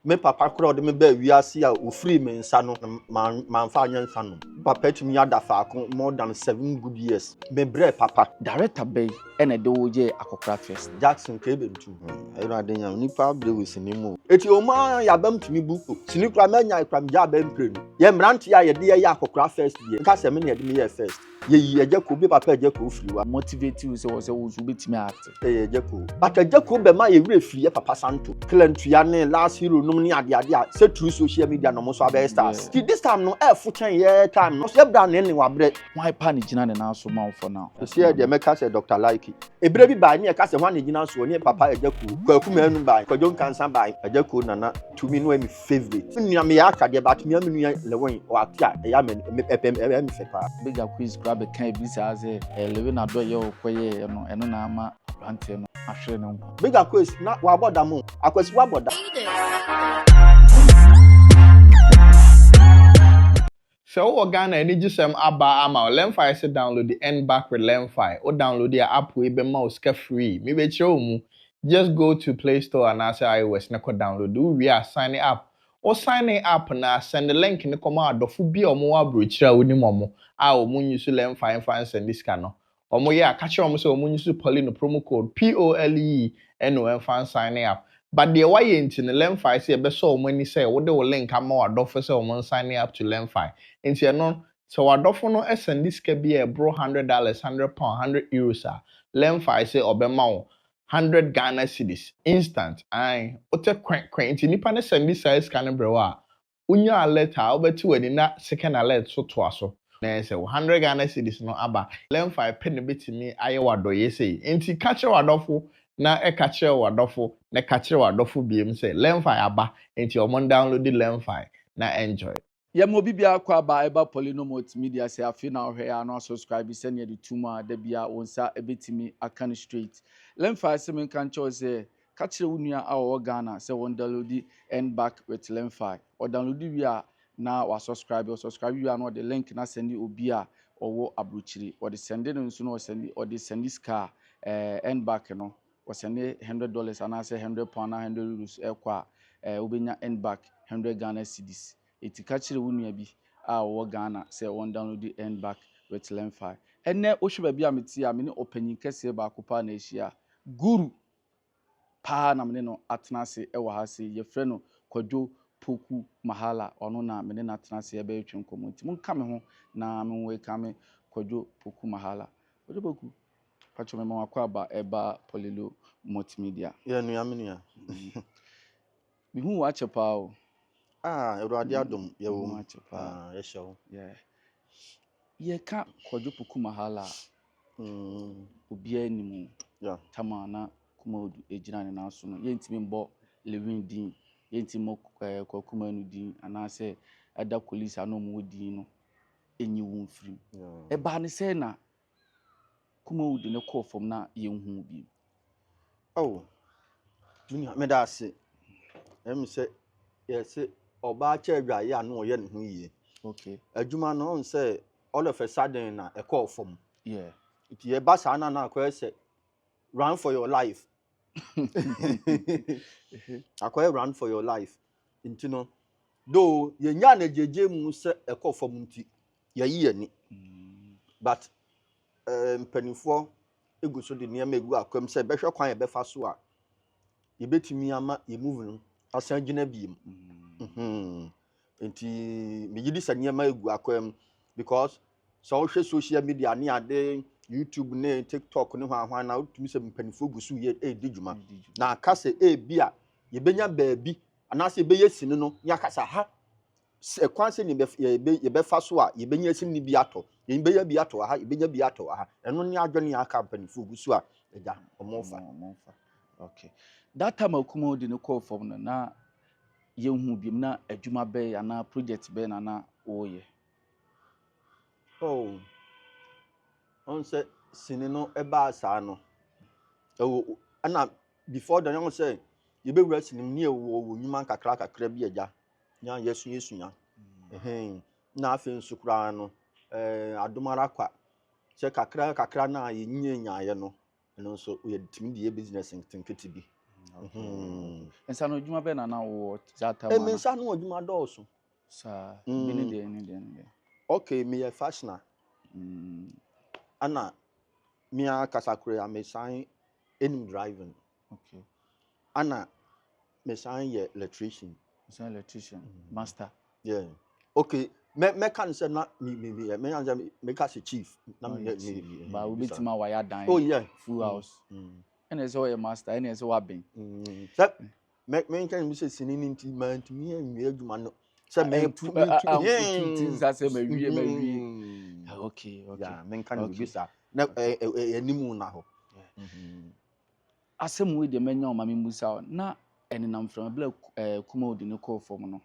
me papa kura de me ba wiase a ofiri me nsa no man fa anya nsa no papa tumi ada faako more than 7 good years me bre papa director bay ene de woje akokra first Jackson Kebentu ero adenya nipa bre we sinimo eti oma ya bam tumi buko sinikura manya ikram ja bam pre no ye mrante ya ye de ye akokra first ye nka se me ne de me ye first ye Ejeko bi papa Ejeko ofiriwa motivate you say wo betimi act Ejeko but Ejeko be ma ye wure firi ye papa santo klantua ne last hero num ne ade a se true social media no mo so abe stars this time no full ye time no so bra ne wabre why pa ne gina ne na so ma for now so here de meka say Dr. Like ebere bi ba ne e ka say hwan ne gina so ne papa Ejeko kwaku manu ba kwajon kansa ba Ejeko nana to me no my favorite nua me ya akade but me amenu lewon o atia e ya me me fepa bigger quiz grab a can be say lewe na do ye okoye no eno na ama brante no ahwere no bigger quiz na wa boda mo akwasi wa boda So Ghana any gisem aba ama Lemfi say download the end back with Lemfi or download the app we be mouse free. Me be show mu. Just go to Play Store and say iOS na ko download. We are signing up. Or signing up na send the link in the command of bi omo abrochira oni momo. A omo use Lemfi fan send this no. Omo ya catch omo say omo use Pauline promo code POLE and fan signing up. But the way into the Lemfi say be so many say what the link am adofo say omo signing up to Lemfi. Nti eno so wadofo no send this ka bi bro $100, £100, €100 a Lemfi say obema wo 100 Ghana cedis instant ai ote kwen nti nipa ne send this size can bro a unya alert a obeti wani na second alert so to aso na say 100 Ghana cedis no aba Lemfi pe ne betimi aye wadoye say nti catch wadofo na catch wadofo na catch wadofo biem say Lemfi aba nti omo download the Lemfi na enjoy. ye mo bibia kwa aba eba Polino multimedia say afi na ohwe ya no subscribe send ye the tuma da bia wonsa ebetimi akan straight Lemfi say men kan cho say ka kire wunua a wo Ghana say won download and back with Lemfi or download wi a na wa subscribe wi a no the link na send obi a owo abrochiri or the send no nso no send or the send this car end back no or send $100 and I say £100 €100 ekwa obenya end back 100 Ghana cedis eti ka kire wunua bi a wo Ghana say won download the end back with Lemfi enne ohwe ba bi a meti a me ne opanyin kese ba akopa na ehia guru pa na me no atena se e wa ha se ye frɛ no Kwadwo Poku Mahala ono na me ne na atena se e ba etwe nkomo nti mun ka me ho na me we ka me Kwadwo Poku Mahala Kwadwo Poku pacho me ma kwa ba eba Polilo multimedia ye nua me nua bi hu wa chepa o Ewurade adom ye wo wa chepa ye hyew yeah ye ka Kwadwo Poku Mahala obi animu yeah tama na kuma ejina ne na so no ye ntimi mbo Lewin din ye ntimi Kwakuma nu din anase ada police anom din no enyi wo mfiri e ba ne se na kuma wudi ne call from na ye hu bi me da se em se ye se oba cha adwa ye anu ye ne ho yie okay adwuma no on say all of a sudden na e call from yeah it ye ba sa na akwa say run for your life akwa run for your life nti no though ye nya na jeje mu se e call from nti ye yi ani but mpanifo egu so de niam egu akwam se behwe kwan ye befa so a ye betimi ama ye move no asan gina biem nti me yidi sa niam egu akwam because so hwe social media ni ade YouTube ne TikTok ne hwan na utumi se mpanifo gu so ye didwuma na akase bia ye benya baabi anase be yesini no ya kasa ha se kwan se ni ye befa so a ye benya sini bi ato ye benya bi ato ha ye benya bi ato ha eno ni adwene ya mpanifo gu so a eja omofa okay that time akuma di ne call from no na ye hu bi na adwuma be ya na project be na oye on say sini no eba asa no ana before the young say you be wura sini ni wo nyuma kakra bi eja nya yesu nya na afi nsukura no adomara kwa che kakra na ye nyaye no eno so ye timi die business tinketi bi Nsa no adwuma bɛ na wo zata E ma. me nsa no adwuma dɔɔso. Sa bi ne de. Okay, me a fashioner. Ana me a kasakure a me sign in driving. Okay. Ana me sign ye electrician. So electrician, master. Yeah. Okay. Me can say na me answer me ka say chief. Na me Ba we betima wire dan. Oh yeah. Full house. And as a master, and as a wabbing. So me can be say sinin nti man to me adwuma no. Say me okay. Yeah, men can be say na animu na ho. Asem we de menya o mame musa na enenam from bla kuma odi ne call form no.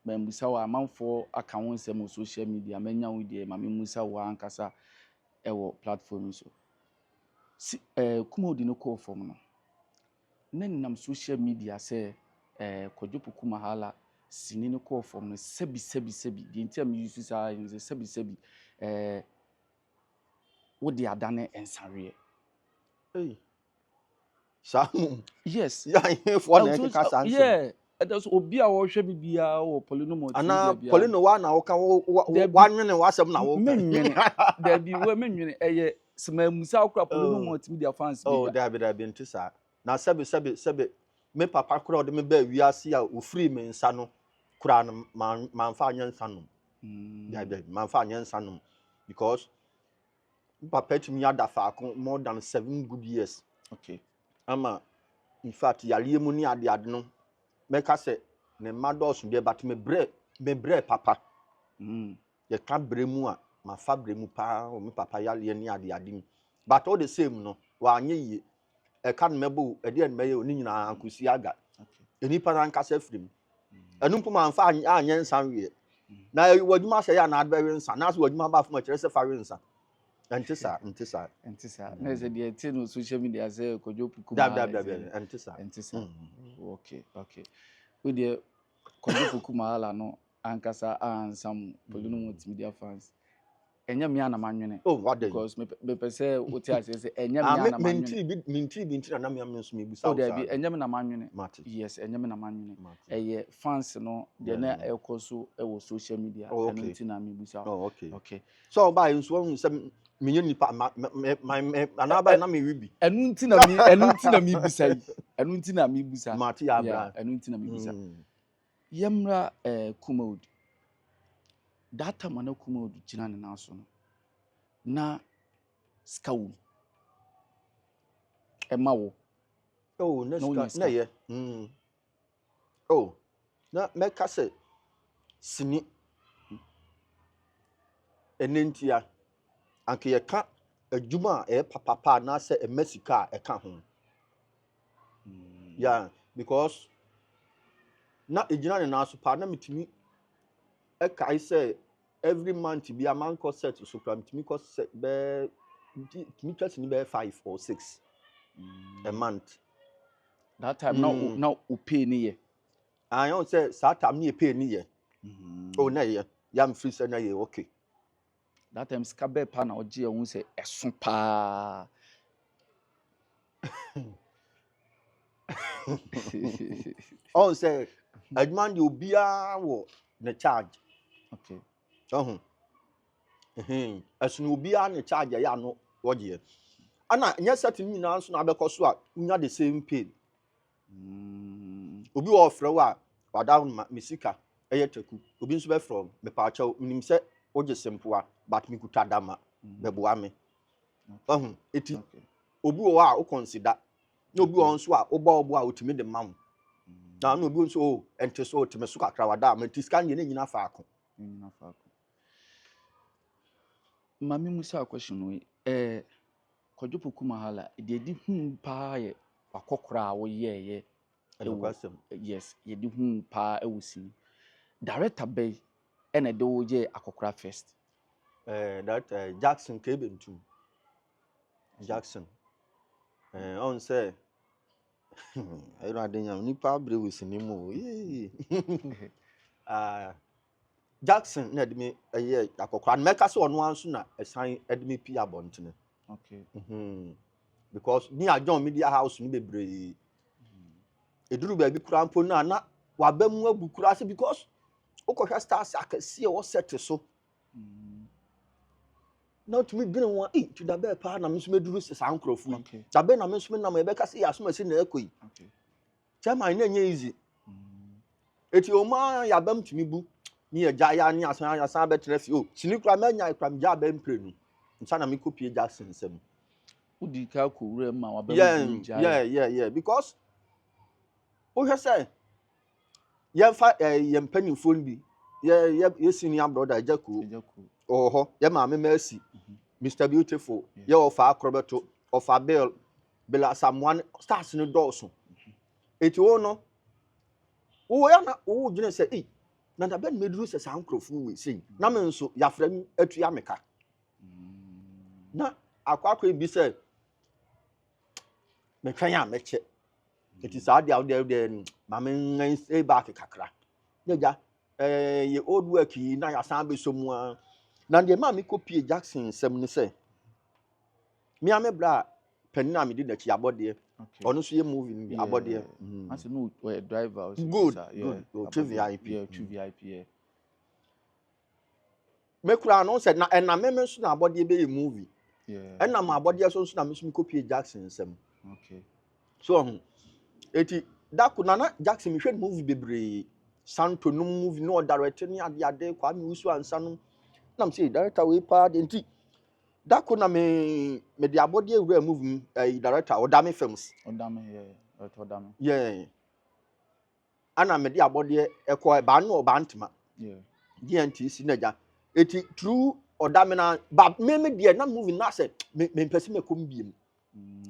Ma musa wa amanfo aka won nsem social media menya wo de mame musa wa ankasa ewo platform so. Kuma odi ne call form no. Na nenam social media say Kwadwopu kuma hala sini ne call form no sebi the entire use sa sebi wo de adane ensare. Hey. Samu. Yes. Yeah, for na ka sanse. Yeah. That's obi a wo hwe bibia wo polynomal ana polyno wa na wo ka wa nwene wasem na wo ka menwene da bi wo menwene eye sema musa akura polynomal media fans bi oh da bi ntisa na sebe me papa kura de me ba wiase a ofiri me nsa no kura no manfa anya nsa no da manfa anya nsa no because papa timi ada fa more than 7 good years. Okay. Ama in fact yale mu ni ade no me ka se ne mados de but me bre papa ye ka bre mu a ma fa bre mu pa o me papa yale ni ade mu but all the same no wa anye yi e ka mebo e de me ye oni nyina ankosi aga eni pa na nka se frim enu mpo ma fa anye nsan wie na waduma se ya na adbewe nsan na so waduma ba fo ma kire se fa we nsan Antisa. Na ze de ti no social media say Kwadwopu kuma. Antisa. Okay. We de Kwadwopu kuma hala no ankasa ansam polynomal media fans. Enya me ana manwene. Oh, what because me pese oti ase say enya me ana manwene. Minti na me am so me busa. Oh, there be enya me na manwene. Yes, enya me na manwene. Eye fans no de na ekoso e wo social media enu ti na me busa. Oh, okay. So by nso won say me nipa anaba na me wibi. Enu ti na me busa. Mate ya bra. Enu ti na me busa. Yemra Kumaud. That time na Kumaud gina ne na so no. Na skawu. Ema wo. Oh, na ye. Oh. Na me ka se sini enentia anke ye ka adwuma papa na se emesika e ka ho. Yeah, because na ejina ne na so pa na mitimi e kai say every month bi a man ko set so pra mitimi ko set be mitimi twasi ni be 5 or 6 a month. That time now pay ni ye. I don't say that time ni pay ni ye. Oh na ye. Yam free say na ye okay. That time skabe pa na oje ehun say esun pa. Oh say adman di obia wo na charge. Okay. Esun obia na charge ya no woje. Ana nya set ni na so na abekoso a nya the same pay. Obi wo frɛ wa wada misika eyeteku obi nso be from me pa acha minim se oje sempoa but me kuta dama beboa me eti obi wo a o consider na obi wo nso a obo a otimi de mam na obi nso o ente so otimi so kakra wada ma tiska nye nyina fa ako mami musa question we Kwadwopu kuma hala de di hu pa ye akokora wo ye yes ye di hu pa ewusi director bay ene de wo je akokora first that Jackson Kebentu Jackson on say I don't know nipa bre wusi ni mu Jackson na de me akokora na meka se ono anso na esan edme pi abontene. Okay. Because ni John Media House ni bebre eduru ba bi kura mpo na waba mu abu kura se because okohwa stars akase o set so na to me dwene ho to da be pa na me so meduru se san krofu yi da be na me so na me be ka se ya so ma se na ekoi chairman na nye easy eti o ma ya bam tumi bu ni eja ya ni asan be trefi o sini kura ma nya kura ja be mprenu nsa na me copy Jackson sem udi ka ko wura ma wa be yeah because o hwe say ye fa ye mpanimfo bi ye senior brother Ejaku oho ye ma me Mercy Mr Beautiful ye ofa akrobeto ofa Bella someone stars no doso eti wo no wo ya na wo gine say na da ben meduru se san krofo we sei na me nso ya fra mi atu ya meka na akwakwa bi say me twan ya meche eti sa dia de ma me ngan say back kakra ja ye old work yi na ya san be so mu a na de ma me copy Jackson sem ni say me ame bra penina me di na chi abode ono so ye movie ni abode as no driver also good to VIP yeah me kura no say na me so na abode be movie yeah na ma abode so na me so me copy Jackson sem okay so eti dako na Jackson me hwe movie bebre Santo no movie no director ni ade kwa me usu ansa no na me say director we pa de nti dako na me de abode ewura movie director Odame Films Odame yeah ana me de abode ekọ ba no ba ntema yeah DNTC na ja eti true Odame na ba me de na movie na say me pese me kom biem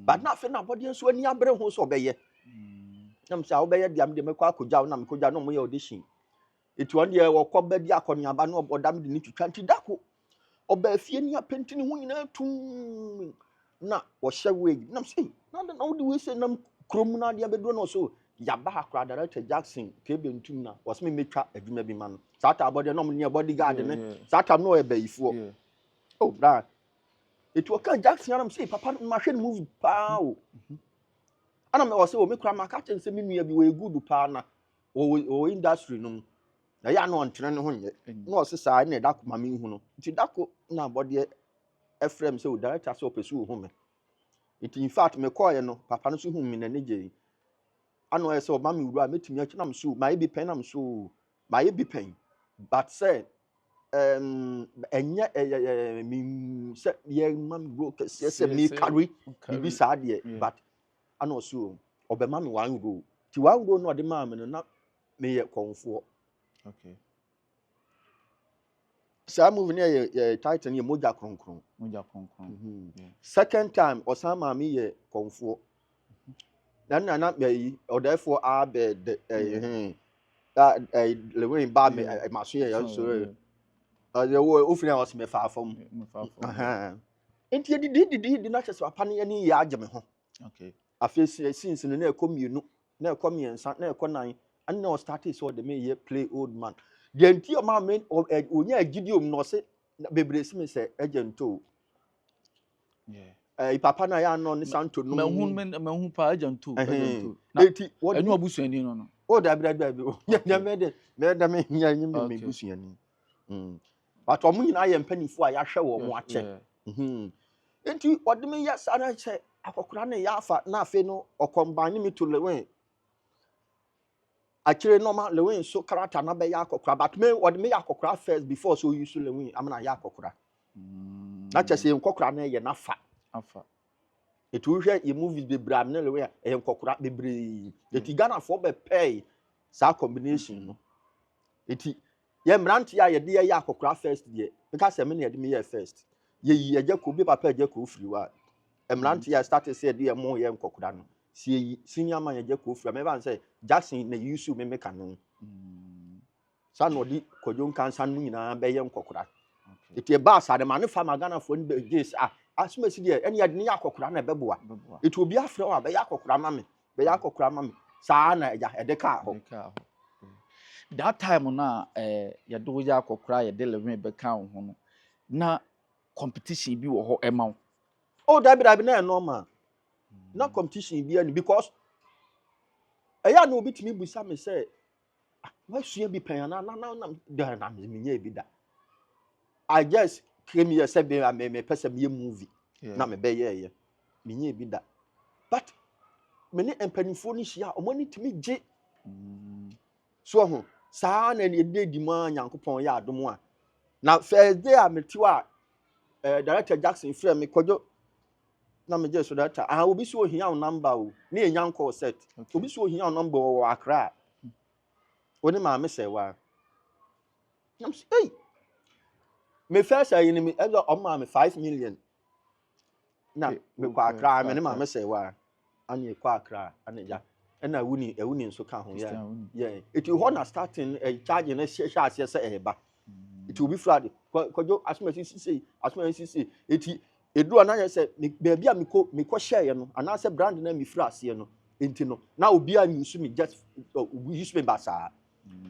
but na fe na abode so ani abre ho so obeye na me say obeye de am de me kwa akogya na me kogya no mo ye audition eti on de wo kọ ba di akọniaba na Odame de ni twitwa nti dako oba fie ni apenti ni ho nyina tum na wo hye we na me say na wo de we say na krom na de abedro no so ya ba akra director Jackson kebe ntum na wo se me metwa adwuma bi ma no sata abode no ne bodyguard ne sata no e bayifo oh bra it was Jackson am say papa ma hwe movie pa o ana me wo say o me kra ma ka chen se me nua bi we good pa na o industry no na ya no ntrene ne ho nye na wo se sa na dako ma me hu no nti dako na abode efrem say o director so pesu hu me it in fact me call ye no papa no so hu me na ne je ano say o ma me wura metimi achi na me so ma ye bi pen na me so ma ye bi pen but say enye mi se ye mam go se me carry bi sa de but ano so obema me wan go ti wan go no de ma me no na me ye konfo okay sa movie ne ye title ye moja kronkron second time osama me ye konfo na me odefo abed lewe ba me maso ye so wo ofina was me fa fam enti di na chese papa ne ni ya ageme ho okay afesi since no na ekomienu na ekomiensa na ekonan and na started so the me ye play old man the enti o ma me onya agidiom no se bebre si me se agento yeah papa na ya no ni Santo no me hu pa agento enti enu obusuani no o da bra nya me de me nya nyi me busuani but omo nyina ye mpanifo a ya hwe wo mo ache enti odeme ya sana che akokora na ya afa na afe no okombane mi to lewen akire normal lewen so character na be ya akokora but me odeme ya akokora first before so you so lewen amana ya akokora na che se nkokora na ye na afa etu hwe ye movies be bra na lewen e nkokora bebre eti Ghana for be pay sa combination no eti ye mranti ya ye de ya akokora first de because me na ye de me ye first ye yi Ejaku bi papa Ejaku free wa mranti ya started say de mo ye nkokora no si senior man Ejaku free me ban say Jackson na yusu me meka no sa no di kojon kansa no nyina be ye nkokora eti e ba sa de ma ne fa magana fo ni be yes asuma si de ene ya de ne akokora na beboa eti obi afre wa be ya akokora ma me sa na eja edeka ho that time na ye do ya akokora ye de lewe be kan ho no na competition bi wo ho ema oh that be na normal na competition bi any because ɛyɛ na obi tumi busa me sɛ wasua bi pɛn na me nye bi da I just came here say me person me movie na me be ye me nye bi da but me ne empanifo ni hia omo ni tumi gye so ho saa na ne di ma Nyankopɔn ya adom a na first day a me tiwa director Jackson frɛ me kwadwo na me je so director obi so ohia o number o na enyanko set obi so ohia o number o Accra oni ma me sɛ wa nam say hey me first say ni me ezo o ma me 5 million na me kwa Accra me ne ma me sɛ wa anye kwa Accra aneja na wuni nso ka ho yeah it will honor starting charge na hye ase sɛ eba it will be flood kwadwo asomasi eti edu ana yɛ sɛ baabi a me kɔ share no ana sɛ brand na me frɛ ase no enti no na obi a use me just use me basa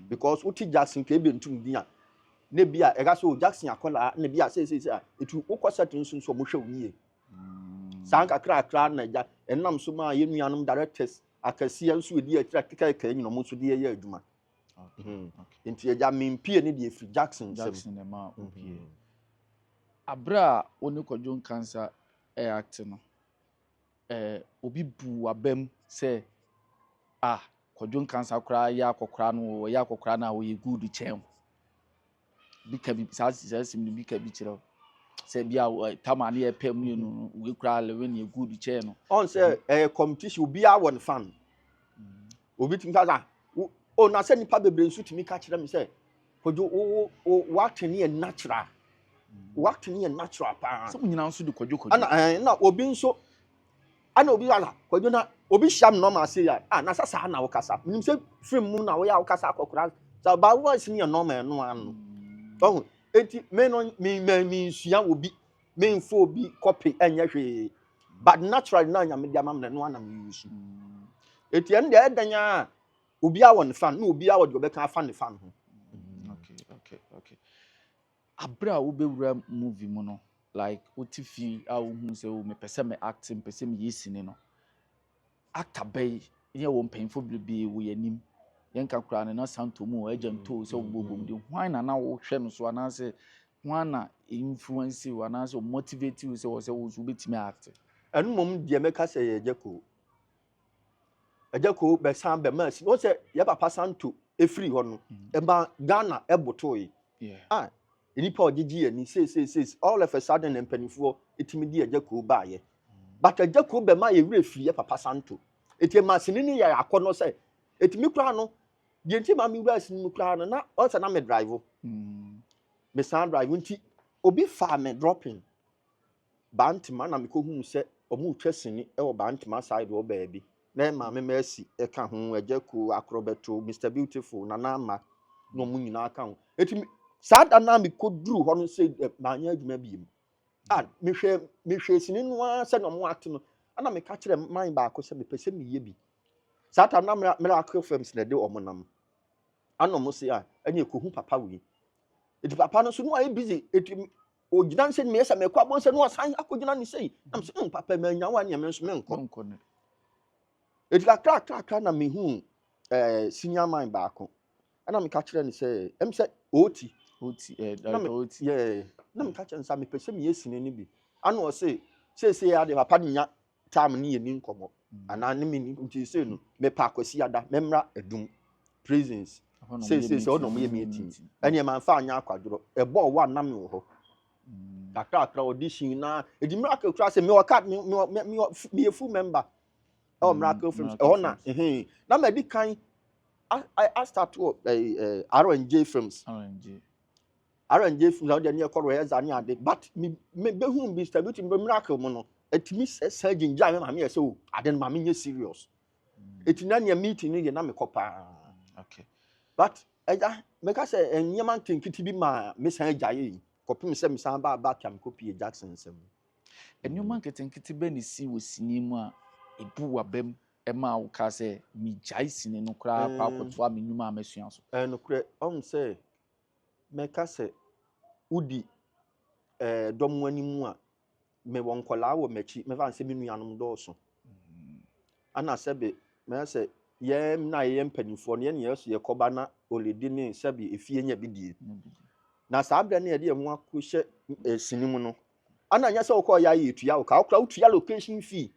because uti Jackson ke be ntum dia na bia ega so Jackson akola na bia say etu ukɔ set nso so mo hwɛ wnie sanka kra na ja enam so ma yenuanom directors akasiya nso edi akira keka nyino mo so de yɛ adwuma enti eja mempie ne de free Jackson na ma opie abra oni kwadwo cancer act no obi bu abam sɛ kwadwo cancer kra ya akokra no ya akokra na wo ye good chen bi ka bi sasim ni bi ka bi kyerɛ sɛ bia tama ne pɛ mu no we kra le we ne good chen no on sɛ competition obi a won fan obi tin kaza o na sɛ nipa bebre nso timi ka kyerɛ me sɛ kwadwo o what ne natural what ne natural pa sɛ nyina nso de kwadwo na obi nso ana obi ala kwadwo na obi sham normal say na sasa na wo kasa nim sɛ film mu na wo ya wo kasa akokra sa ba voice ne normal no ano oh enti me no me sua obi me info obi copy enye hwe but natural na nya me dia mam na no ana me use enti en de edanya obi a won fan na obi a wo de obeka fan ne fan ho okay abra wo bewura movie mu no like otifi a wo hu se wo me pese me acting pese me yesini no actor bay ye wo mpanfo bibi wo yanim yenka kura ne na santo mu ajanto se wo bobom de hwan na wo hwe no so ana se hwan na influence wo ana se motivate you se wo betimi act enu mom de meka se ye ejeko be san be mas wo se ye papa santo efiri ho no e ba Ghana eboto yi enipa ogigi ani say all of a sudden empanifo etimi di ejeko ba ye but ejeko be ma ye wure firi ye papa santo eti masini ni ya akono say etimi kura no de enti ma mi wura sini kura no na o se na me drive me san drive nti obi fa me dropping bantima na me ko hu se omu twesini e wo bantima side wo baabi na ma me mercy e ka ho ejeko akrobeto Mr Beautiful na na ma no mu nyina aka ho eti sada na me ko duru ho no se ma anya adwuma biem me hwe sini no a se no mo ate no ana me ka kire man ba ko se me pese me ye bi sada na me akro films na de omonam ana mo se anya ko hu papa wi eti papa no so no ai busy eti o gina se me yesa me kwa bon se no san akogina ni sei am se papa me anya wa ne me nso me nko ne eti kra na me hu senior man ba ko ana me ka kire ni se em se oti yeah na me ka kire nsa me pese me yesini ni bi ana o se ya de papa nya time ni ye ni nkomo ana ne me ni nti se no me pa akwasi ada me mra edum prisons se o no me meeting ene man fa anya akwaduro ebo wa na me wo ho kakra audition na edi miracle kra se me o card me full member miracle films na na me di kan I start to R&J films R&J films out there near Korea zani ade but me be hu be stability miracle mo no etimi surgeon ja me ma me say ade ma me serious etina ne meeting ni na me kopa okay but eja me ka say enyama tinkiti bi ma me san jaye kopim se me san ba kam copy Jackson sem enyama tinkiti be ni si wo sini mu a ebu wabam ema wo ka say mi jai sini no kra kwa koto a menwuma amesua so no kre on say me ka say udi dom wani mu a me wonkola wo mechi me fa se me nuanom do so ana sebe me say yɛn na yɛn mpanimfoɔ no yɛn yɛso yɛkɔba na oledi ne sɛbi efie nya bi die na saa abira ne yɛde yɛn ho akɔhyɛ sinim no ana nya sɛ wokɔ yɛ ayɛ etua wo ka wokra wotua location fee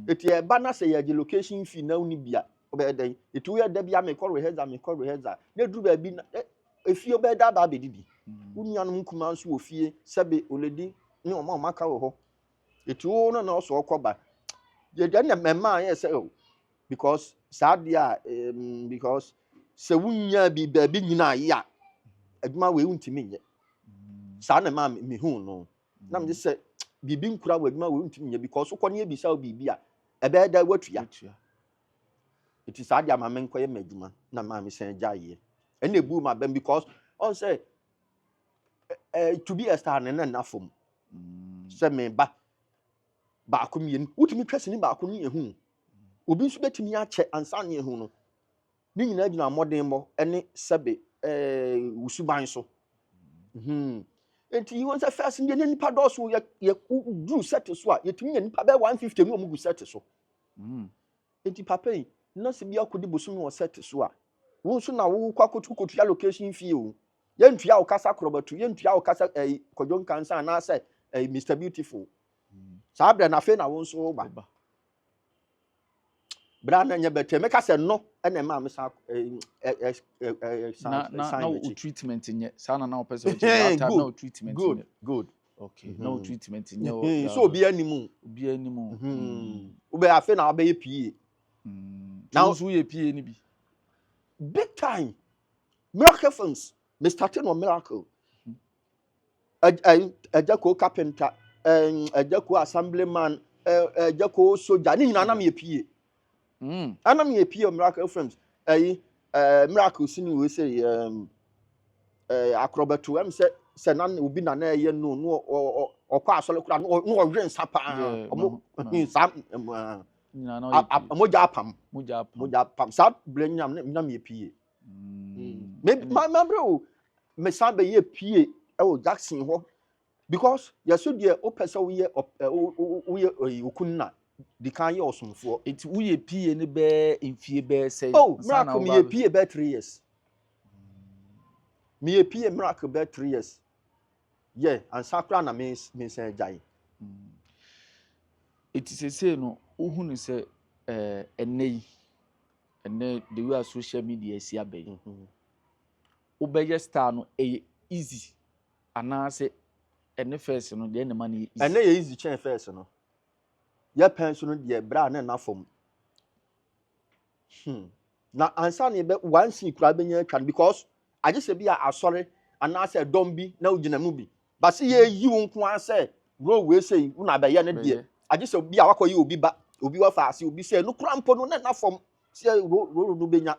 eti ɛba na sɛ yɛgye location fee na woni bia obɛyɛ dɛn eti woyɛ da bia mekɔ rehearsa na duru baabi na efie obɛyɛ da ba abɛdidi wonuanom nkuma nso wɔ fie sɛbi oledi ne ɔma ka wɔ hɔ eti wo no na ɔsɔ ɔkɔba yɛde na mɛma ayɛ sɛ o because saa deɛ because sɛ wunya bi baabi nyina ayɛ a adwuma wei wuntimi nyɛ saa na ma me hu no na me sɛ bibi nkura wɔ adwuma wei wuntimi nyɛ because wokɔ ne ebisa wo bibi a ɛbɛyɛ da watua eti saa deɛ ma me nkɔyɛ ma adwuma na ma me sɛn gya yɛ ɛna ebu ma bɛn because on say to be a star na fom sɛ me ba baako mien wotumi twɛse ni baako ne ehu obi nso betumi akyɛ ansa ne ehu no ne nyina gyina mmɔden bɔ ɛne sɛbe usuban so enti won sɛ first ne nipa dɔso yɛ dru set so a yɛtumi nya nipa bɛ 150 mu omugu set so enti papa yi na se bia kodi bosu no set so a wo nso na wo kwa kotu allocation fee o yɛntua wo kasa krobatu yɛntua wo kasa kodjon kansa na sɛ Mr Beautiful saa bra na fe na wo nso ba bra na nya bete meka sɛ no ɛna ma me sa na wo treatment nye saa na wo pese o after na wo treatment nye good okay na wo treatment nye so obi animu wo be afe na wo be pie now so ye pie ni bi big time Miracle Films me started no Miracle Ejako carpenter Ejako assemblyman Ejako soldier ni nyina na me pie ana me pie Miracle Films Miracle sini we say acrobatu am say na obi na na ye no okwa asole kura no ɔhwe nsapa omo sam moja apam sa blenyam na me pie my bro me san be ye pie e Jackson ho because yeso de o pese wo ye okunna di kan ye osomfo enti wo ye pie ne be mfie be say Miracle me ye pie be 3 years me ye pie Miracle be 3 years yeah and sakra na me san jai enti sese no wo hu ni say ene the way social media si abai wo be star no easy anase ene first no de na easy ene ye easy chen first no ya pension no de bra na fom na ansa na be one sin kura benya twa because age se bia asore anase dom bi na ugina mu bi ba se ye yi wo nko an se ro we say wo na be ye ne de age se bia wakoyi obi ba obi wa fa ase obi se no kura mpo no na fom se ro no benya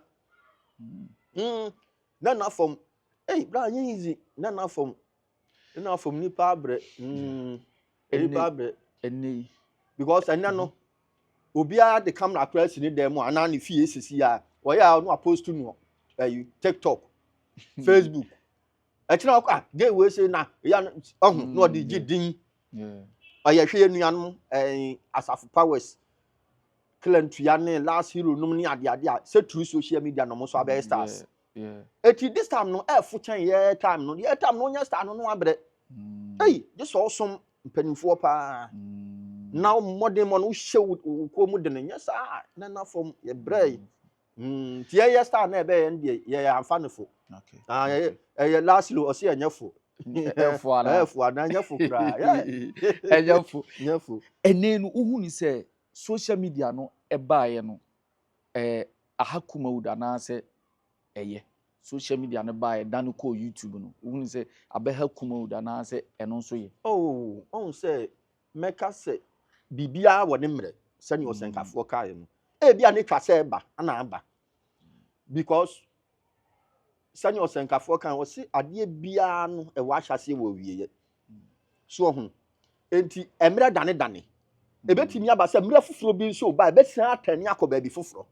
na fom bra nye easy na fom ni pa bre pa bre ene because ene no obi a the camera press ni dem ana ne fie sisi a wo ya no post no TikTok Facebook akira ko gay we say na ya no de gidin oya hwe nuanom Asafo Powers Clentua ne last hero num ni ade a say through social media no so abey stars eti this time no fo chen ye time no nya star no abre this awesome mpanimfo pa now modern man who show ko mu de nya sa na from ye bray tie ye star na be ye ye amfanefo okay last lo o se anyafo efo ana nyafo kra nyafo ene no uhu ni say social media no ebaaye no ahakuma uda na say eye social media no baaye dan ko YouTube no uhu ni say abahakuma uda na say eno so ye on say meka say bibia wo ne mre sani osenkafo kae no bia ne twa say ba ana aba because sani osenkafo kan wo si ade bia no e wa hyase wo wieye so ho enti emre dane ebetimi aba say mre foforo bi nso ba ebetia atani akoba bi foforo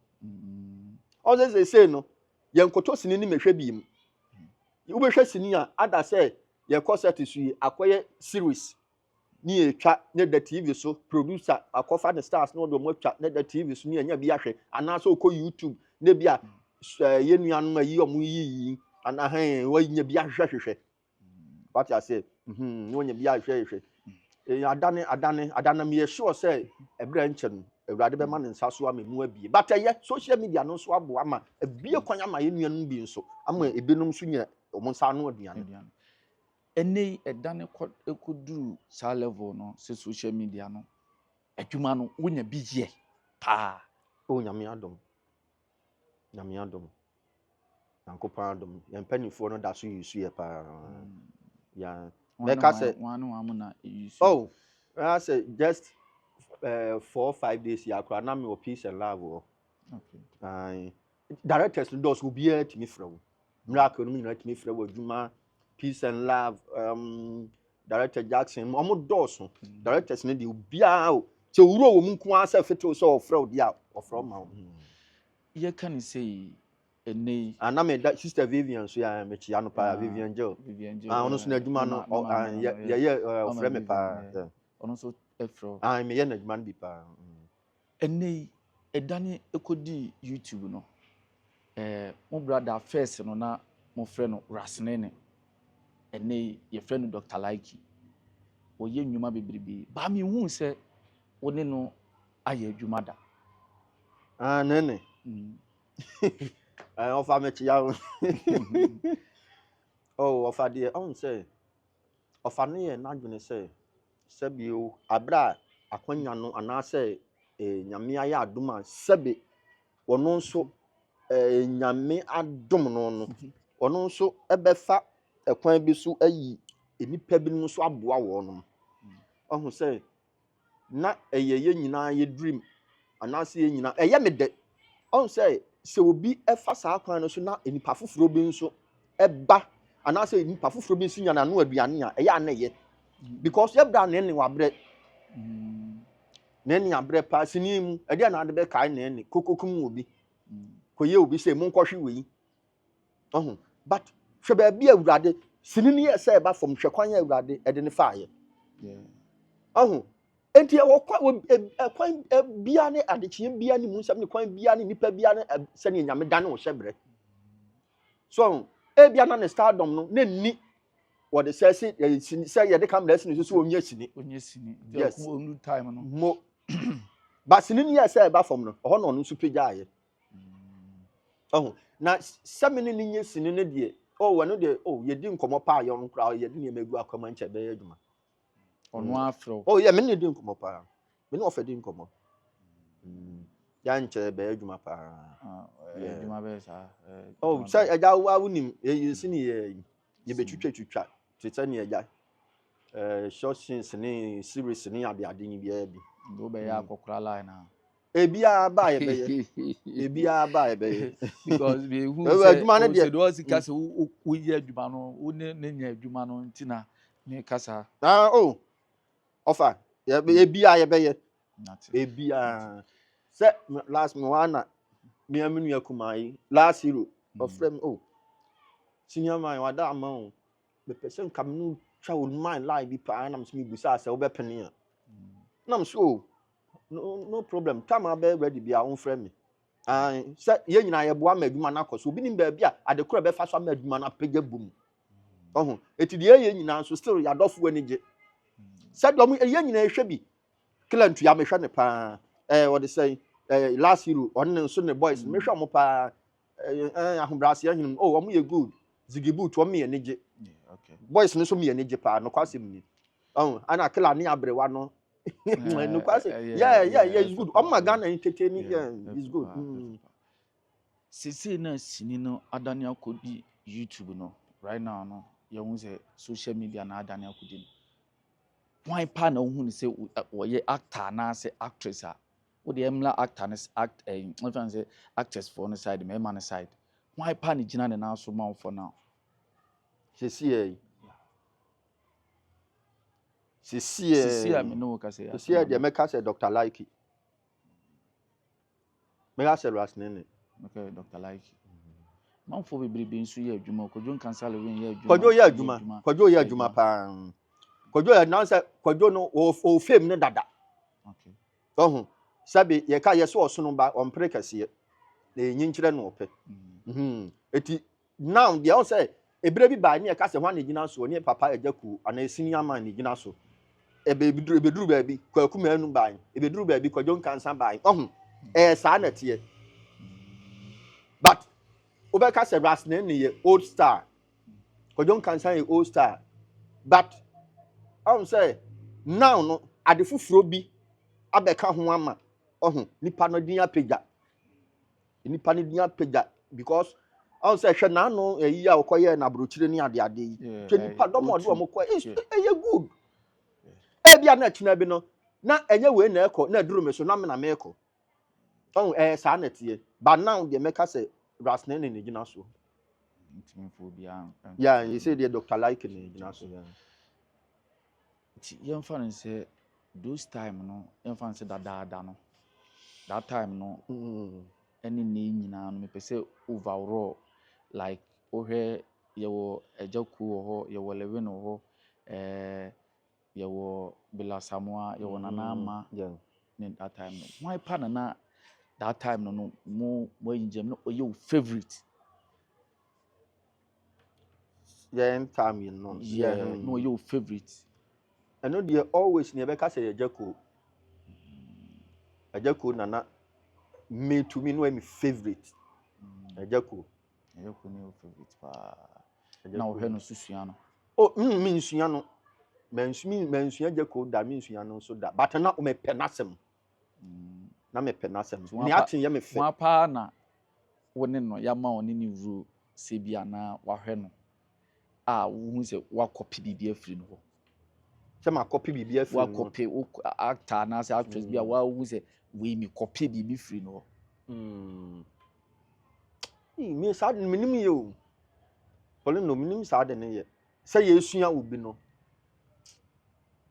o say no yenkoto sini ni mehwe bi mu wo behwe sini a ada say ye concert su yi akoye series ni etwa ne the TV so producer akofa the stars no do mo twa ne the TV so ni anya bi ahwe ana so ko YouTube ne bi a ye nuanom ayi omo yi ana han wa nya bi ahwehwehwe what I say no nya bi ahwehwehwe adane me sure say ebra nche no Ewurade be ma ne nsa so amemu abie but social media no so abo ama abie kwanya ma ye nuanom bi nso ama ebenum so nya omo nsa no aduane ene edane ekuduru sa level no se social media no adwuma no wonya bi ye pa o nyame adom Nankopɔn adom yempanifo no da so yisu ye pa ya make us one na yisu oh I say just 4 or 5 days ya kwa na me peace and love okay directors no dos will be at me from miracle no me at me from adwuma peace and love director Jackson omo dos directors no dey bia o che wuro wo mu nko asa feto so ofra dia ofra ma ye kan say ene ana me sister Vivian so ya me chia no pa Vivian Jo ono so na adwuma no ye ofra me pa ono so efro me ye na adwuma bi pa ene edane ekodi YouTube no mo brother first no na mo frɛ no Rasnene ene ye frɛ no Dr. Laiki oye nnwuma bebrebe ba me hu sɛ woni no aye adwuma da nene ofa me chia oh ofa de on say ofa no ye na dwene say sebio abra akwanya no anase nyame aye adom a sebe wono nso nyame adom no wono nso ebefa ekwan bi so ayi enipa bi no so aboa wono ohun say na ye nyina ye dream anase ye nyina eye me de ohun say se obi efa saa kwan no so na enipa foforo bi nso eba anase enipa foforo bi nso nya na no aduane a eye anaye because ebra na ne wabre neni abre pa sinim e dia na ade be kai neni kokokum obi koye obi say mon kohwe wi but hwe ba bia Awurade sinini ye say ba from hwe kwan Awurade e de ne faaye enti e kwan bia ne adechie bia ne munsam ne kwan bia ne nipa bia ne se ne nyame dane wo hyebre so e bia na ne stardom no ne ni what they say ye de camera sini so onye sini yes onu time no mo but sinini ye say ba from no ho no nso pagya ye na semini ni nye sini ne de wano de ye di nkomo pa ye on kra ye di ne megu akoma nche be adwuma onu afro ye me ne di nkomo pa me ne ofa di nkomo ya nche be adwuma pa adwuma be sa say eja wa wunim ye sini ye betwitwa titani eja short scenes ni series ni ade ni bia bi do be ya akokra line na ebia ba ye be because we who say do us kasa wo ye adwuma no wo ne nya adwuma no ntina ne kasa offer ebia ye be ye ebia se last me wana me amenu akumai last year of frame senior man wada amount the person come no twa mind lie bi pa na msemi busa se wo be pene a na mso no problem time abe ready bia won frame me say ye nyina ye boa ma adwuma na koso obi nim ba bia adekora be fa so ma adwuma na pagya bum eti de ye nyina so still ya dofo ani je say dom ye nyina ehwe bi client ya mehwe ne pa what they say last year on so ne boys mehwe mo pa ahobrase ahinu omo ye good zigibut o me ye neje okay boys no so me ye neje pa no kwasem ni ana kila ni abrewa no no kwase yeah it's good omo Ghana entertaining it's good sisi na sini no adani akodi YouTube no right now no ye hu say social media na adani akodi why pa na hu ni say wo ye actor na say actress a wo de emla actor na act if I say actors for on side me man side why pa ni gina na so ma for now sisi me no ka say sisi de make say Dr. Laiki me say Rasnene okay Dr. Laiki man for be nso ye adwuma kojo kansala we ye adwuma kojo ye adwuma pa Kwadwo ya na say kwadwo no o fame ne dada. Okay. Sabi ye ka ye so osono ba on pre kase na enyi nkyere no ope. Eti now they all say ebire bi ba ne ye ka se ho na gina so ne papa ejaku ana senior man ne gina so. Ebeduru ba bi kwaku manu ba ebeduru ba bi kwadwo nkansa ba saa na tie. But obeka se ras na ne ye old star. Kwadwo nkansa ye old star. But say now no ade fufuro bi abeka ho ama nipa no din apagya nipa no din apagya because say hwe na no eyi a okoye na brochire ni ade yi hwe nipa do mo do mo ko eye good bia na china bi no na enye we na ekọ na duru me so na me na me ekọ saa na tie but now the make say ras na ne gina so yeah you say the Dr. Like ne gina so yɛn fa no sɛ those time no yɛn fa no sɛ dadaada no that time no ɛne ne nyinaa no mepɛ sɛ overall like wohwɛ yɛwɔ Agyaku wɔ hɔ yɛwɔ Lewin wɔ hɔ yɛwɔ Bella Samoa yɛwɔ Nana Ama ne that time no why pa na that time no mo ayigyam no ɔyɛ wo favorite yeah time you know yeah no ɔyɛ wo favorite. I know they always never can say Agyaku Nana me to me no my favorite. Agyaku ne your favorite pa. Na wo hɛ no susua no. Oh me nsua no. Me nsua Agyaku da me nsua no so da. But na o me penasem. Na me penasem. Ni atin ye me fe. Wa pa na wo ne no ya ma oni ni ru se bia na wa hwɛ no. A wo hu se wa copy bibia free no. Some copy bibi free wa copy actor na say actress bia wa hu say we me copy bibi free no me sad minim ye o pole no minim sad ne ye say ye sua obi no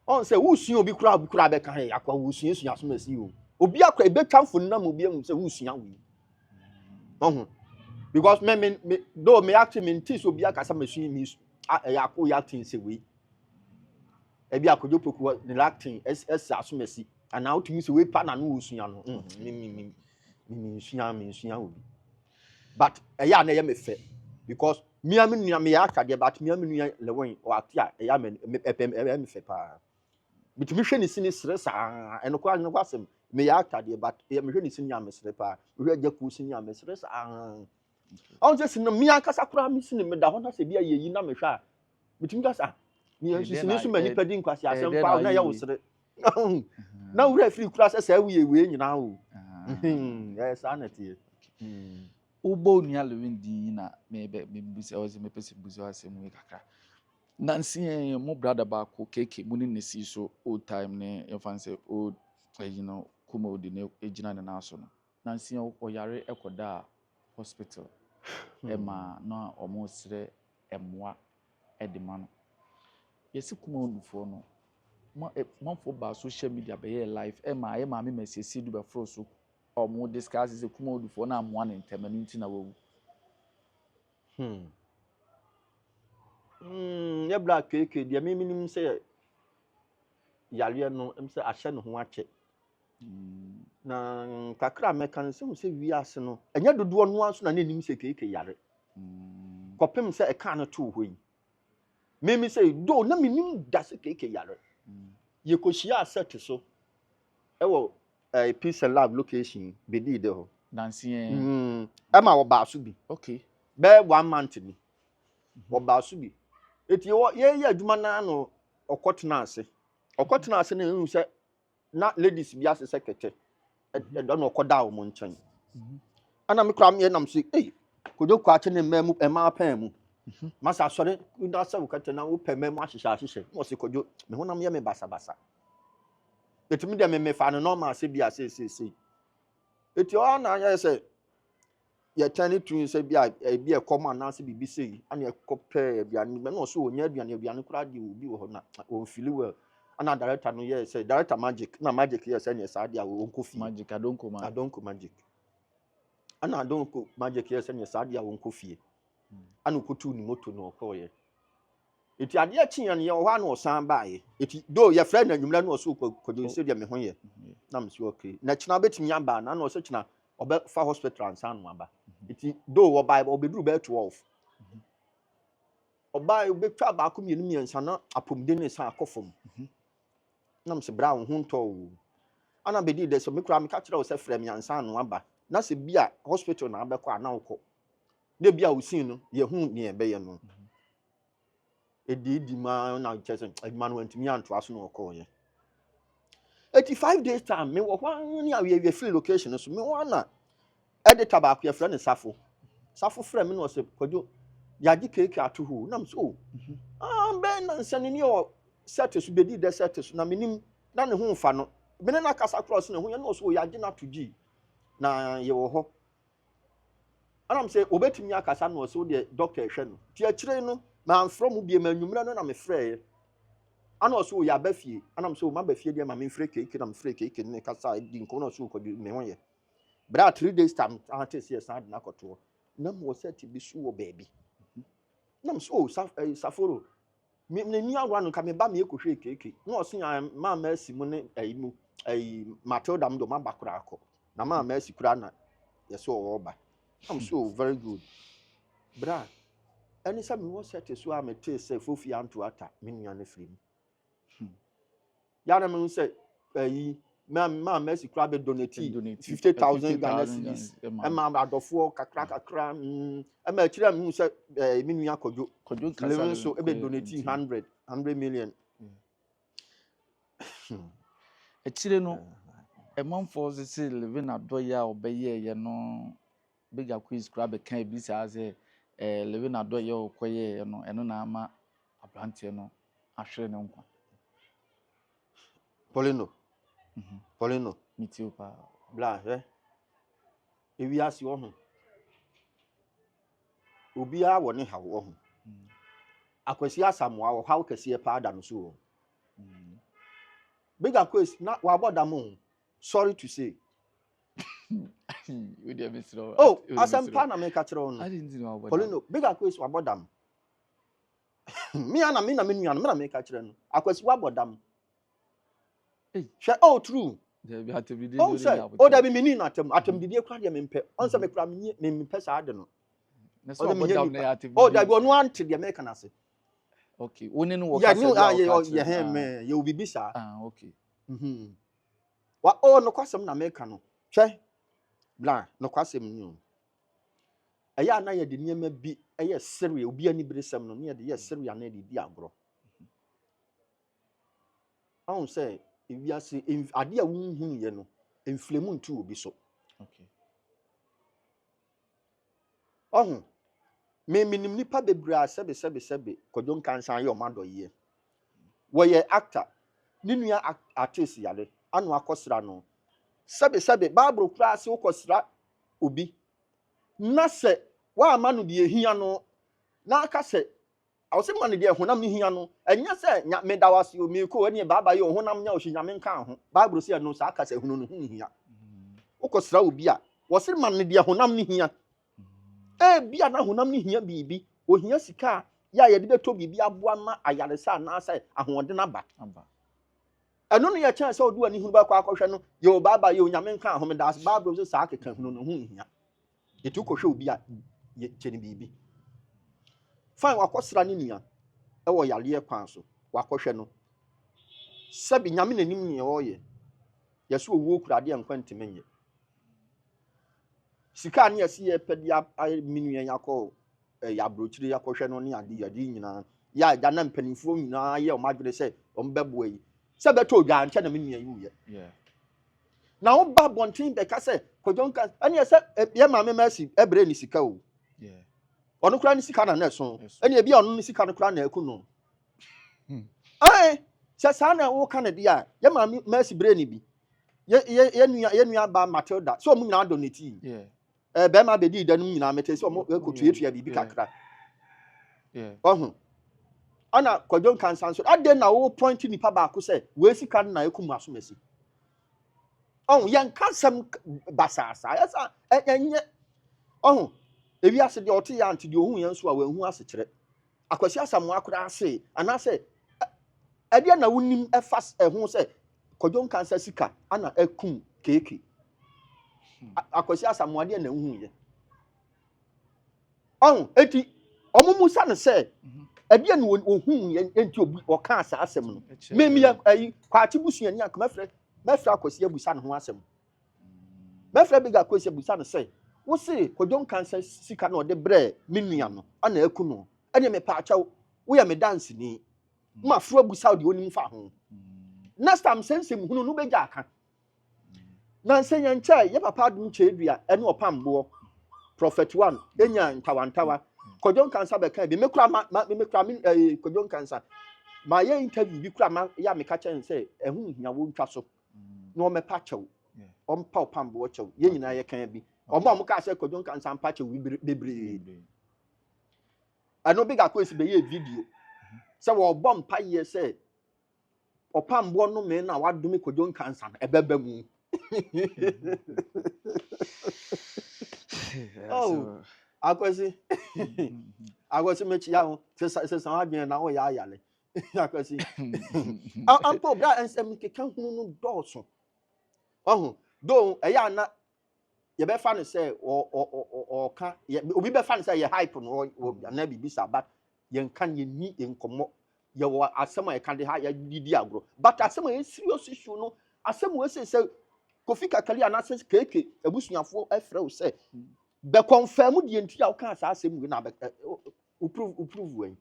on say wo sua obi kura be kan he akwa wo sua so masi o obi akwa ebe twamfo na mo bi am say wo sua we because me though me actually me tis obi akasa masua mi yakọ ya tin say we ebi akojo poku the acting asumesi and now to me say we pa na no osua no me sua obi but eya na ye me fe because me am nua me ya akade but me am nua Lewin o atia eya me fe pa bitimi hwe ni sini sere saa eno kwa asem me ya akade but me hwe ni sini am sere pa me hwe Agyaku sini am sere saa on just no me akasa kura me sini me da ho na se bia yeyi na me hwe a bitimi kasa ni sini so mani padi nkwasi asem pa na ya wo sere na wura free kura se saa we nyina o yes anati ubo nua Lewin din na me busa o se me pese busa asem we kakra nansi mo brother ba ko keke mu ni nesi so old time ne you fancy old kuma odi ne ejina na so no nansi o yare ekoda hospital ema na omo sere emwa edema no yesi kuma odufo no mo fo ba social media be ye live ema me message du be fro so omo discuss se kuma odufo na amwa ne ntemani nti na wawu ya black keke dia me minim say yare no em say ahye no ho ache na kakra mekan se wi ase no enya dodo no anso na nanim se keke yare kopem se e kan no to ho yi me say do na minim da se keke yare ye ko hia set so e wo peace and love location be di de ho nansi e ma wo ba so bi okay be 1 month ni wo ba so bi eti ye adwuma na no okotena ase na hu se na ladies bi ase sekete e do na okoda wo mo nchen ana me kra me nam so kojo kwa che ne mamu e ma pan mu masa sore nda se wo kete na wo pa mamu ahihye mo se kojo me honam ye me basa eti me de me fa no normal se bi ase eti o na ya se ye tani tun se bi e common na se bibi sei ana e kopɛ aduane me no so onya aduane kura de obi wo na o feel well ana director no ye say director magic na magic ye say ne sa de a wo nkofi magic adonko magic ana adonko magic ye say ne sa de a wo nkofie ana kotu ni moto no okoye eti ade akyi yan ye wo ha na osan baaye eti do ye friend na nwumra na oso kodo stadium me ho ye na me so okay na kina betimi aba na na oso kina obe fa hospital ansan no aba eti do wo baaye obeduru be 12 oba obetwa ba ko mienu miensa na apomde ne san akofom na me se bra wo ho nto wo ana bedi de so me kura me ka kire wo se frem yansan no aba na se bia hospital na abekọ ana wokọ de bia wo sin no ye hu ne ebe ye no edi ma na chese adwuma no antimi anto aso no wokọ ye 85 days time me wo hwan ni awe free location so me wana editor ba ko ye frɛ ne safo frɛ me no se kojo yaji cake atuhu na me so be na nsane ni o set so bedi de set so na menim na ne ho fa no me na kasa cross ne ho ye no so yaji na to gi na ye wo ho anam say obetimi akasa no so de doctor hwe no ti akire no ma from bie ma nwumra no na me frɛ ana so ya bafie anam so ma bafie de ma me frɛ cake na me frɛ cake ne kasa di nko no so ko me ho ye bra 3 days time ante say sad na koto na mo set bi so wo baby nam so saforo me ni agwa no ka me ba me ekohwe cake na o so ma ma asi mu ne ayi Matilda mdo ma bakura akọ na ma ma asi kura na yes o ba I'm so very good bra any say me was set so am te say fofi anto ata me nua na firi ya na me say ayi ma ma asi kura be donate 50,000 Ghana cedis e ma adofo kakra e ma kira me say me nua kojo kasa so e be donate 100 million Echire no emanfo se living adoya obeye ye no bigger quiz grab kan bi sa say living adoya okoye ye no eno na ama abrante no ahwere ne nkwa Polino mitio pa bla ewi asi wo ho obi a wo ne hawo wo ho akwasi asamoa wo hawo kase pa ada no so bigger quiz na wa boda mo sorry to say we dey miss no asampa na me ka kire no I didn't know about Polino bigger quiz wa bodam me na me nua na me ka kire no akwasi wa bodam hwe true there be have to be doing that be mini na atem didie kwa de mempe on se me kra me mempe sa ade no na so bodam na ya te there be onu ante de me ka na se okay woni no wo ka se ya he me ye obibi sa okay wa no kwasem na me ka no hwe bla no kwasem ni o aya na ye de niema bi eye seria obi ani bresem no ne ye seria na de di agro on say ewiase ade a wunhunu ye no enflemu ntu obi so okay me minim nipa bebra sebe kodon kansan ye o mado ye wo ye actor ni nua artist yale anu akosra no sebe bible class ukosra obi na se wa amanu de ehia no na aka se awse manu de ehunam ni hia no enya se nya medawase o mi ko ani baba ye ohunam nya ohyinyame nka ho bible se no sa aka se hunu no hu hia ukosra obi a wo se manu de ehunam ni hia bia na honam ni hia bibi ohia sika ya ye de beto bibi aboa ma ayaresa na asa ahode na ba eno no ye chan se odu ani hunu ba kwa akohwe no ye baba ye onyame nka ahome das bible so sa akeka hunu no hu hia etu kohwe obi a ye cheni bibi fine wakosra ni nia e wo yale kwan so wakohwe no sabi nyame nanim ne wo ye yeso owo kurade enkwantimenye sika ne yesi ye pedia minuen yakọ ya brochire yakohwe no ne ade yadi nyina ya da na mpanifo nyina ye o madwere se o mbebo yi se beto odwa nche na minuen yi ye na wo ba bontin be ka se kojonka ane ye se ye ma me masi ebre ni sika o onu kura ni sika na so ane bia onu ni sika no kura na aku no se sa na wo ka na dia ye ma me masi bre ni bi ye nua ba Matilda so mu nyina donate be ma be di danum nyina mete so mo ekotuetua bibi kakra ana kodon kansan so ade na wo point nipa ba ko se we sika na ekum asomasi yan kasam basasa yasa enye ewi ase de ote ya ante de ohun yan so a we hu ase kire akwasi asamoa kura ase anase ade na wonim efas eho se kodwon kansa sika ana akum keke akwasi asamoa de na hu ye eti omumu sa ne se ade na ohun ye enti obi oka asa asem no memia ayi kwachi busuani akamafre mefra akwasi abusa ne ho asem mefra biga akwasi abusa ne se wo se kodwon kansa sika na ode bre menua no ana aku no ene me pa acha wo ya me dance ni ma fro abusa de onim fa ho next time sense hunu no beja aka na nsenya ncha ye papa dum chedua ene opambo prophet 1 enya ntawantawa kodwon kansa be kan bi mekura kodwon kansa ma ye interview bi kura ma ya me ka chen say ehun hia wo ntwa so na o me pa chew o mpa opambo chew ye nyina ye kan bi o ka say kodwon kansa mpa chew bebre ano biga kwesi be ye video say wo bom pa ye say opambo no me na wadome kodwon kansa ebeba mu oh akwesi akwesi mechi ya ho se san adwen na wo ya ayale akwesi ampo bra ensem keka hunu no dọọso do eya na ye be fa ne say o ka obi be fa ne say ye hype no na bibisa but ye nkan ye ni enkomo ye wo asem a ye kan de ha ye didi agro but asem a serious issue no asem we say Kofi Kakali anase keke ebusuafo efre wo say be confirm die ntia wo kan asa asem we na be prove we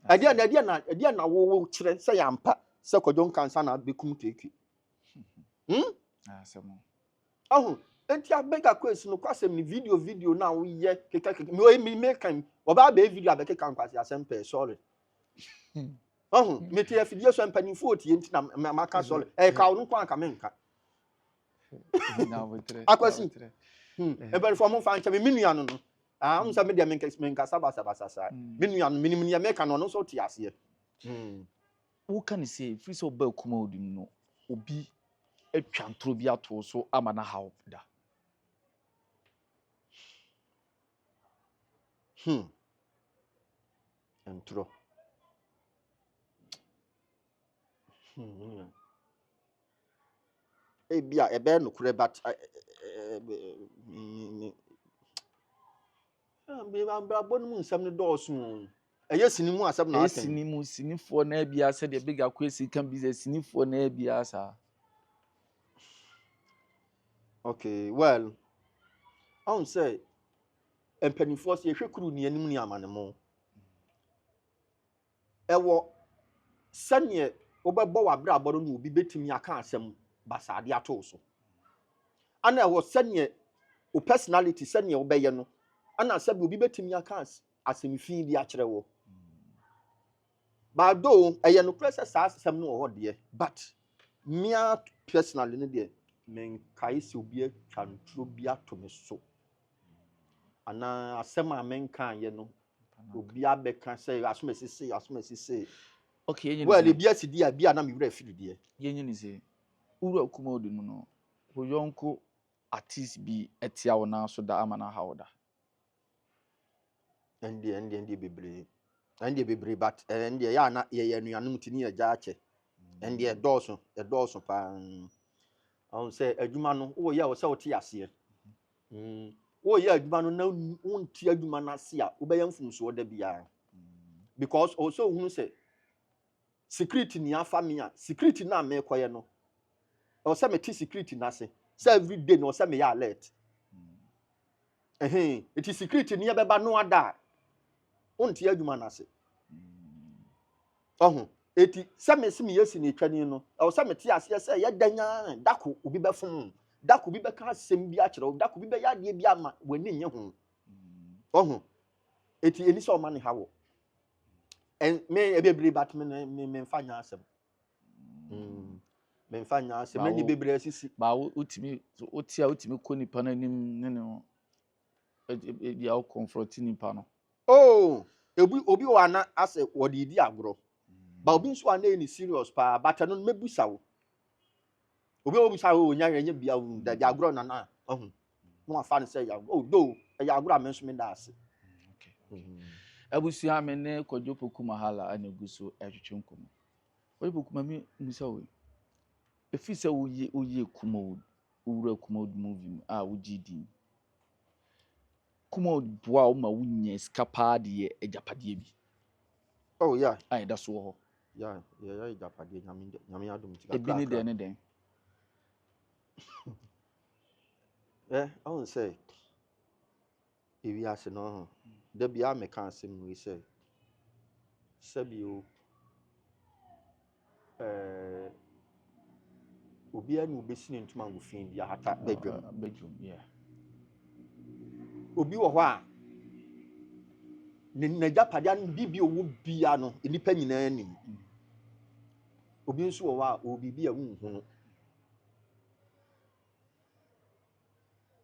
ade na wo kire say yampa say kodwon kansa na bekum keke asem enti abega kwesi no kwasem ni video na wo ye keke me make kan oba be video abeke kan kwase asem pe sorry meti afidie so mpanimfo otie enti na maka sorry ka wo kwa aka menka na botre akwasi ebere fo mo fa nche me nua no no nsa me dia menka saba me nua no minim ne meka no so tie ase wo kan say free so ba kuma odim no obi atwa ntro bi ato so ama na hawo da ntro bia ebe no kure but be bonu nsam ne dọọso eye sinimu asem na aten sinifo na bia se de big akwesi kan business sinifo na bia sa okay well I won't say empanifo se hwekuru ne anim ni amane mo ewo sanye obebo wabra aboro no obi betimi aka asem basade ato so ana ewo sanye o personality sanye obeye no ana sabi obi betimi aka asem fi bi akere wo ba do eye no press sa asem no ho de but mia personally ne de men kai se obi atwantro bi ato me so ana asem a men kan ye no obi abeka say asomesisi okay yenyi well bia sidi a bia na me wura firi de yenyi ni say uru kuma odum no hoyonko artist bi etia wo na so da ama na hawda ndi bebre but ndi ya na ye nuanum tini ya jaache ndi e dọọso pa on say adwuma no wo ye wo say wo ti ase wo ye adwuma no na wonti adwuma na ase a wo be yamfum so da bia because also hunu say security ni afami a security na me koye no o say me ti security na se say every day no say me ya alert it is security ni beba no ada wonti adwuma na se eti say me simi yesi ni twani no o say me ti ase say ya danya dako obi be fun dako bi be ka asem bi a kire dako bi be ya de bi ama wani nye ho eti eni so ma ne hawo and me ebebre but me mfanya asem me mfanya asem me bebre asisi ba utimi ko nipa na nim ne no ya o confront nipa no obi wa na ase wodi di agro ba obi nso ana ni serious pa but no mebusa wo obi obusa wo nya bia wo da agro na no afa ne say ya do ya agro amenso me da ase Abusua me ne Kwadwo Poku Mahala ana guso ehwetwe nkomo. Kwadwo Poku mami musa we. Efi sɛ woyɛ Kumawood, wura Kumawood movie a wogidi. Kumawood boa wo ma wonye sika paa de agyapadeɛ bi. Oh yeah. Ai da so ho. Yeah, agyapadeɛ nyame adom tika. Ebi ne den. I won't say. If you ask no, there be a mechanism we say. Sabio, obi a new business into man with the attack bedroom. Yeah. Obi wa hwa. Ne japadian bibi owo bia no enipa nyina anim. Obi nso wo wa obi bia wunhunu.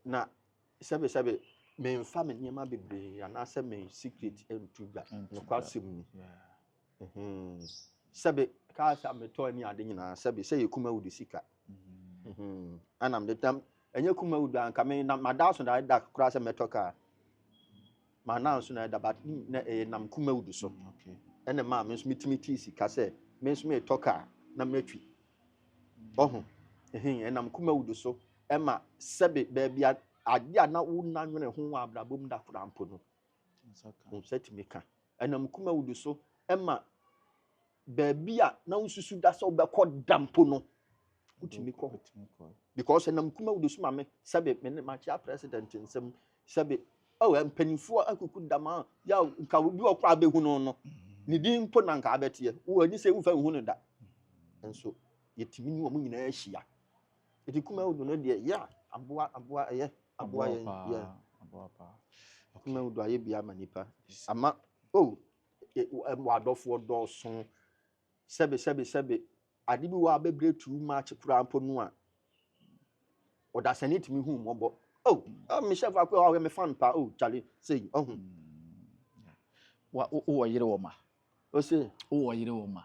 Na sebe me mfa me niema bebre anase me secret entuga no kwasem ni. Sebe ka sa me to ani ade nyina sebe se Kumawood sika. Anam de tam enye Kumawood anka me na madaso da kura se metoka. Ma na so na da bat na nam Kumawood so. Okay. Ene ma me so mitimi sika se me so me toka na metwi. Ohun. Enam Kumawood so ema sebe bebia ade na wo nanwene ho abrabom da frampo no. Setimi ka. Enam Kumawood so ema bebia na ususu da so obekọ dampo no. Utimi ko. Because enam Kumawood so ma me sebe me ma chia president nsem sebe mpanifo akuku dama ya nka obi okwa abehu no ni din mpo na nka abete wo ani se wo fa hu no da enso yetimi ni wo nyina ahia eti Kumawood no de ya aboa ye ya aboa pa Kumawood aye bia manipa ama wadofo doso sebe ade bi wa bebre too much kura mpo no a oda sanitimi hu mobo Michelle Vakwe awe me fan pa Charlie say wa o yire wo ma o say o yire wo ma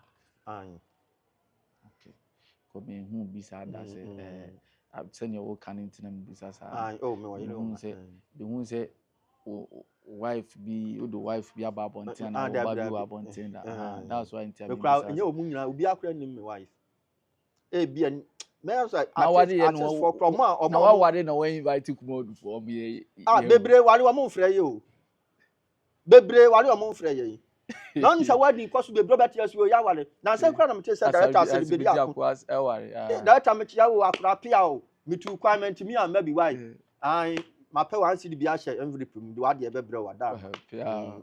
okay ko me hu bi sa da se absenya wo kan ntina me bi sa me wo yire wo ma be hu say wife bi o do wife bi ababontin na wo ba bi ababontin da that's why ntia me enye o mu nyina obi akura nim me wife bia me say access for from na wa ware na we invite Kumawood for me bebre ware wa mo frɛ ye o bebre ware wa mo frɛ ye na nsa wadi koso bebre betia so ya ware na nsa kura na mete say director say be dia ko director me tia wo akura pia o mitu requirement me am be why ma pɛ wan si bi a hye envelope mu de wade bebre wa da pia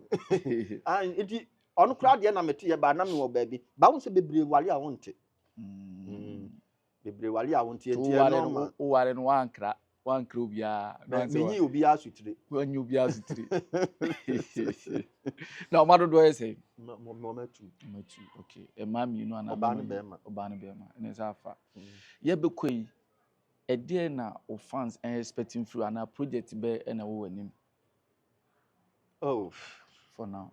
iti onu kura de na mete ye ba na me wo ba bi ba wo say bebre ware a wonte bebre wale a wontie no o ware no wankra obia na menyi obi asutire wanyi obi asutire na o mado do ese matu okay e ma mi no ana oba ne bema ene sa fa ye bekoi e de na o fans expecting through ana project be na wo wanim for now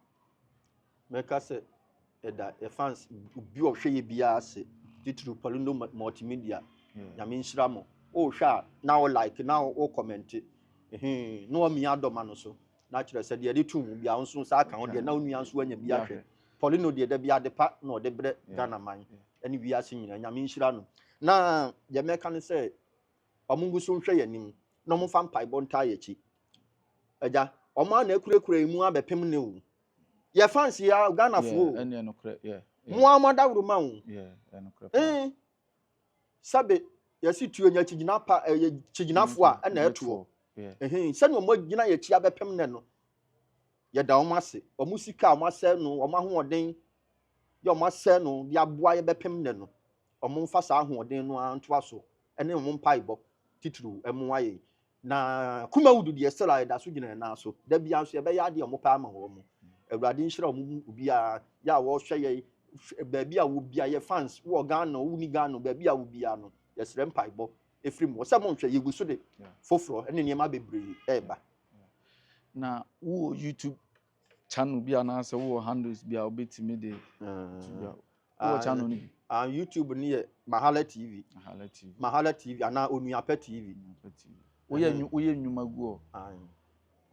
make us e fans bi o hwe ye bia ase titru Palundo multimedia nyame nhyira mo o hwa na o like na o comment no o mi adoma no so na kire se de tu mu bia nso sa aka ho de na onua nso anya bia hwe Palundo de bia de pa na o de bre Ghana man eni bia ase nyina nyame nhyira no na ye meka ne se omungu so hwe yanim na mo fa mpai bonta ya chi aja omo na ekura imu abepem ne o ye fans ya Ghana fo ene no kure Muhammad Awuruma wo eno sabe yesi tuo nya chigina pa chiginafo a na etuo se no mo gina ye chia bepem ne no ye da omo ase omo sika omo ase no omo ahoden ye omo ase no ya boa ye bepem ne no omo mfa sa ahoden no anto aso ene omo mpaibo titru emu aye na Kumawood de estela da so gina na so da bia so ye be ya de omo pa ama wo mo Awurade nhyira omo bia ya wo hwe ye baby a wo bia ye fans wo Ghana wo ni Ghana baby a wo bia no yesre mpaibo efrim wo se mo nhwe yegu so de foforo ene niema bebre eba na wo YouTube channel bia na se wo handles bia obetimi de wo channel ni YouTube ni ye Mahala TV ana Onuapa TV wo ye nnwuma gu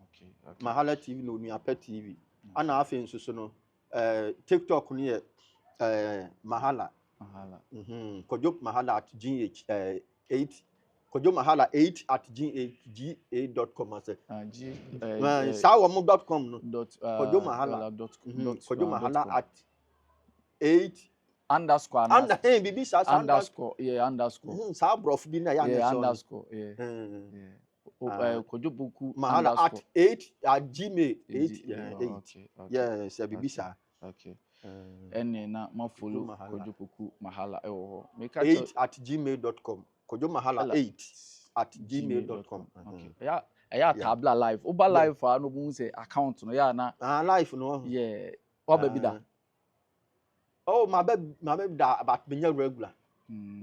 okay Mahala TV na Onuapa TV ana afi nso so no TikTok no yɛ mahala Kojo mahala at gh8 Kojo mahala 8 at gh.com ase saa .com no Kojo mahala Kojo mahala at 8 _ bibi saa underscore saa brof bi na ya yeah underscore Kojo Boku mahala at 8 at gmail 8 yeah say bibi saa okay ene na ma follow Kojo Boku mahala ewo 8 at gmail.com Kojo mahala 8 at gmail.com okay ya tabla live uba live fa no bu say account no ya na live no yeah wa ba bi da oh my baby da about me regular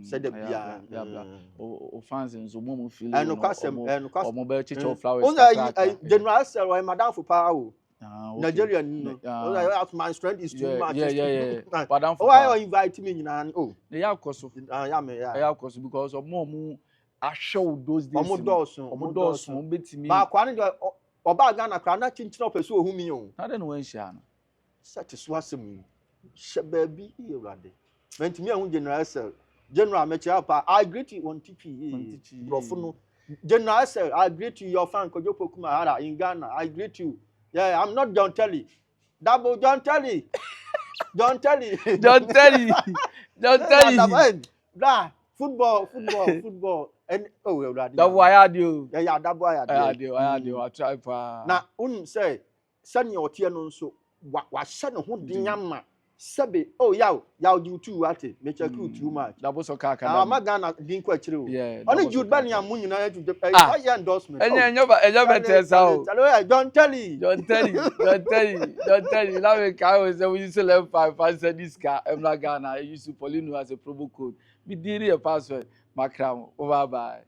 said the bia o fans nso mo feel no kwasem no kwasem o mo be chicho flowers general sell why madam for power Nigeria no my strength is too much yeah madam for why you invite me nyina oh ya koso ya koso because mo ahwe those days omo doso betimi ba kwa ne oba ga na kra na chinchina opeso ohumi yo na de no wan hia no set so asem shebabi ewrade mentimi ehun general mechi apa I greet you on TP profuno general sir I greet you your fan Kojo Boku Mahala in Ghana I greet you yeah I'm not John Telly double John Telly blah football and oh ewrade that why adio yeah that boy adio I try pa na say sani otie no nso wa hye ne ho dinyama sebe oh yaw you too ate me check you too much double so kaka na magana din kwa kire o oni Jude Bellingham mu nyina to ya endorsement enyo better o John Telly now we can say we use 5 said this car emla Ghana I use Paulino as a promo code be diri a password makram bye bye